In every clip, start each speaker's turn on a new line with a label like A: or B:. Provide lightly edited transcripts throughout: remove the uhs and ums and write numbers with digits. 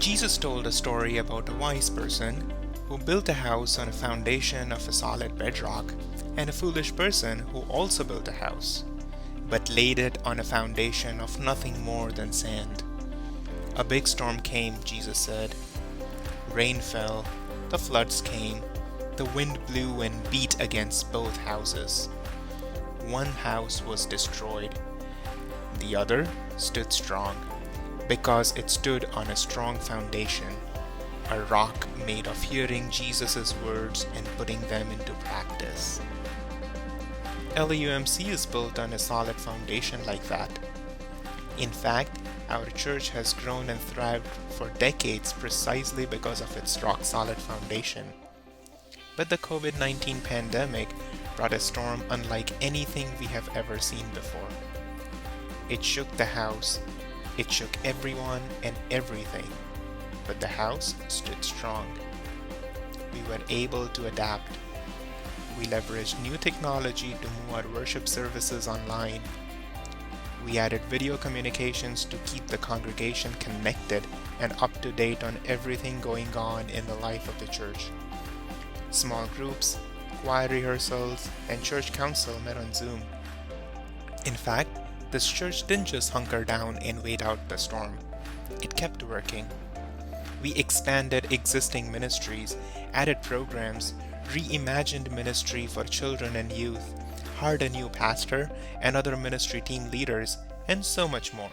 A: Jesus told a story about a wise person who built a house on a foundation of a solid bedrock, and a foolish person who also built a house, but laid it on a foundation of nothing more than sand. A big storm came, Jesus said. Rain fell, the floods came, the wind blew and beat against both houses. One house was destroyed. The other stood strong, because it stood on a strong foundation, a rock made of hearing Jesus' words and putting them into practice. LAUMC is built on a solid foundation like that. In fact, our church has grown and thrived for decades precisely because of its rock-solid foundation. But the COVID-19 pandemic brought a storm unlike anything we have ever seen before. It shook the house, it shook everyone and everything, but the house stood strong. We were able to adapt. We leveraged new technology to move our worship services online. We added video communications to keep the congregation connected and up to date on everything going on in the life of the church. Small groups, choir rehearsals, and church council met on Zoom. In fact, this church didn't just hunker down and wait out the storm. It kept working. We expanded existing ministries, added programs, reimagined ministry for children and youth, hired a new pastor and other ministry team leaders, and so much more.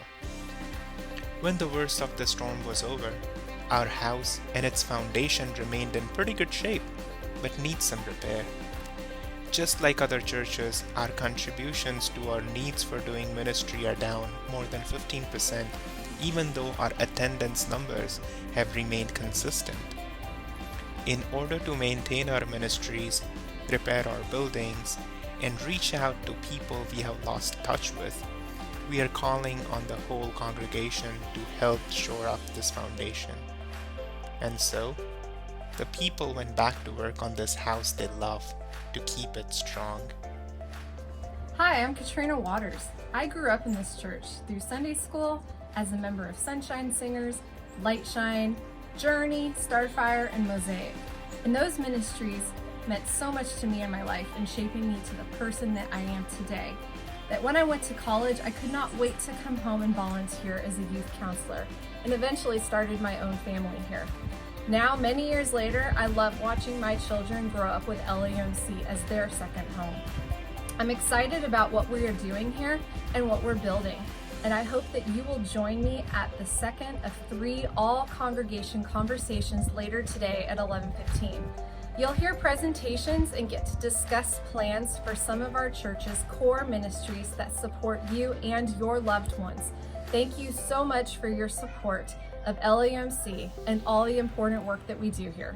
A: When the worst of the storm was over, our house and its foundation remained in pretty good shape, but needs some repair. Just like other churches, our contributions to our needs for doing ministry are down more than 15%, even though our attendance numbers have remained consistent. In order to maintain our ministries, repair our buildings, and reach out to people we have lost touch with, we are calling on the whole congregation to help shore up this foundation. And so, the people went back to work on this house they love to keep it strong.
B: Hi, I'm Katrina Waters. I grew up in this church through Sunday school as a member of Sunshine Singers, Lightshine, Journey, Starfire, and Mosaic. And those ministries meant so much to me in my life in shaping me to the person that I am today, that when I went to college, I could not wait to come home and volunteer as a youth counselor, and eventually started my own family here. Now, many years later, I love watching my children grow up with LAUMC as their second home. I'm excited about what we are doing here and what we're building, and I hope that you will join me at the second of 3 all-congregation conversations later today at 11:15. You'll hear presentations and get to discuss plans for some of our church's core ministries that support you and your loved ones. Thank you so much for your support of LAUMC and all the important work that we do here.